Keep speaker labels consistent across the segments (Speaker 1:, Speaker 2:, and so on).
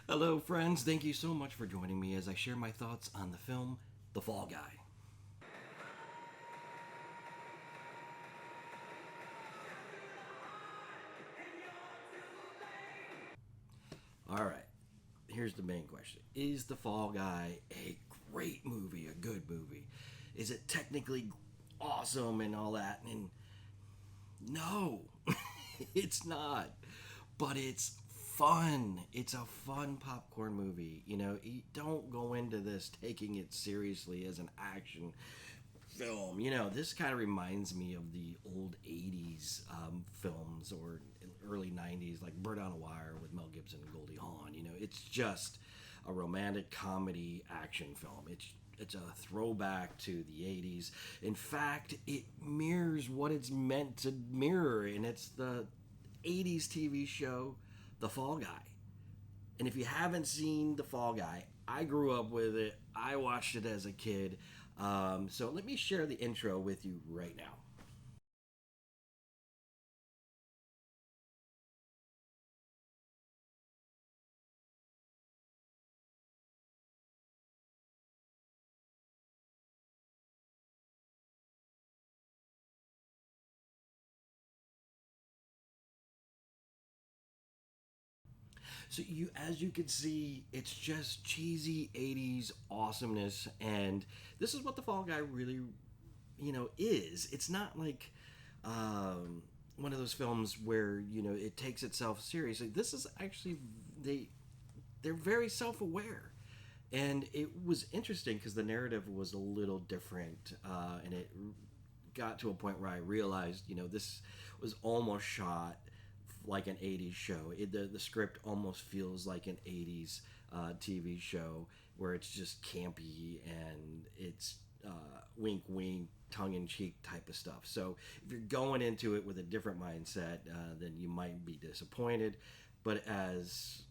Speaker 1: Hello, friends. Thank you so much for joining me as I share my thoughts on the film The Fall Guy. All right, here's the main question: is The Fall Guy a great movie, a good movie? Is it technically awesome and all that? And no, it's not. But it's fun. It's a fun popcorn movie. You don't go into this taking it seriously as an action film. This kind of reminds me of the old 80s films or early 90s, like Bird on a Wire with Mel Gibson and Goldie Hawn. It's just a romantic comedy action film. It's a throwback to the 80s. In fact, it mirrors what it's meant to mirror, and it's the 80s TV show, The Fall Guy. And if you haven't seen The Fall Guy, I grew up with it. I watched it as a kid. So let me share the intro with you right now. So as you can see, it's just cheesy 80s awesomeness, and this is what The Fall Guy really, is. It's not like one of those films where it takes itself seriously. This is actually they're very self-aware, and it was interesting because the narrative was a little different, and it got to a point where I realized, this was almost shot like an 80s show. The script almost feels like an 80s TV show where it's just campy and it's wink wink, tongue in cheek type of stuff. So if you're going into it with a different mindset, then you might be disappointed. But as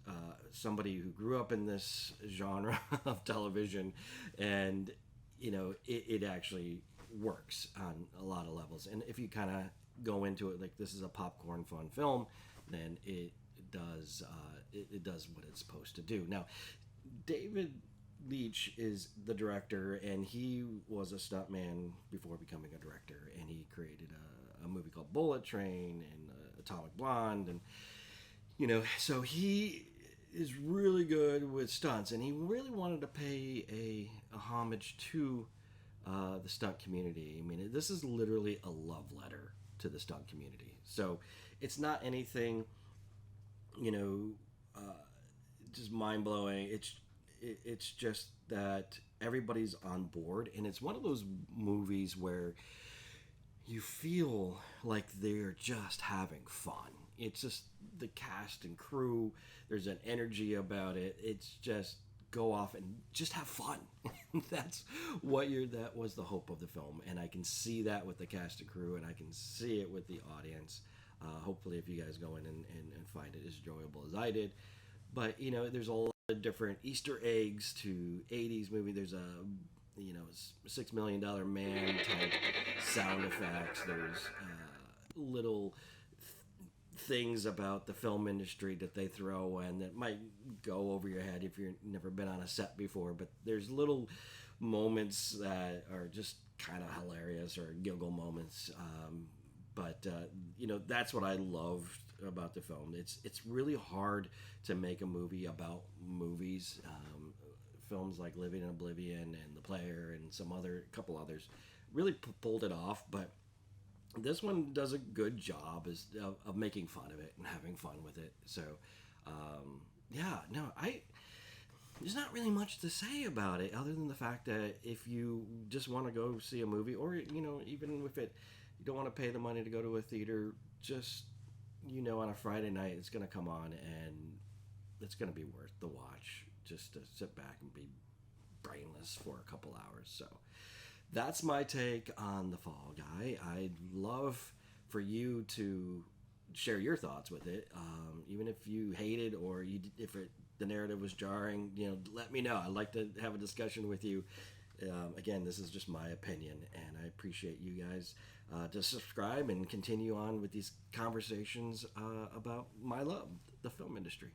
Speaker 1: somebody who grew up in this genre of television, and it actually works on a lot of levels. And if you kind of go into it like this is a popcorn fun film, then it does what it's supposed to do. Now, David Leitch is the director, and he was a stuntman before becoming a director, and he created a movie called Bullet Train and Atomic Blonde, and so he is really good with stunts, and he really wanted to pay a homage to the stunt community. I mean, this is literally a love letter to the stunt community. So it's not anything, you know, uh, just mind blowing. It's just that everybody's on board, and it's one of those movies where you feel like they're just having fun. It's just the cast and crew. There's an energy about it. It's just go off and just have fun. That's that was the hope of the film, and I can see that with the cast and crew, and I can see it with the audience. Hopefully, if you guys go in and find it as enjoyable as I did. But there's a lot of different Easter eggs to 80s movie. There's a $6 million man type sound effects. There's little things about the film industry that they throw in that might go over your head if you've never been on a set before. But there's little moments that are just kind of hilarious or giggle moments. But that's what I loved about the film. It's really hard to make a movie about movies. Films like Living in Oblivion and The Player and couple others really pulled it off, but this one does a good job of making fun of it and having fun with it. So yeah, no, there's not really much to say about it other than the fact that if you just want to go see a movie, or even if you don't want to pay the money to go to a theater, just on a Friday night it's going to come on and it's going to be worth the watch just to sit back and be brainless for a couple hours. So that's my take on The Fall Guy. I'd love for you to share your thoughts with it, even if you hate it or the narrative was jarring. Let me know. I'd like to have a discussion with you. Again, this is just my opinion, and I appreciate you guys to subscribe and continue on with these conversations about my love, the film industry.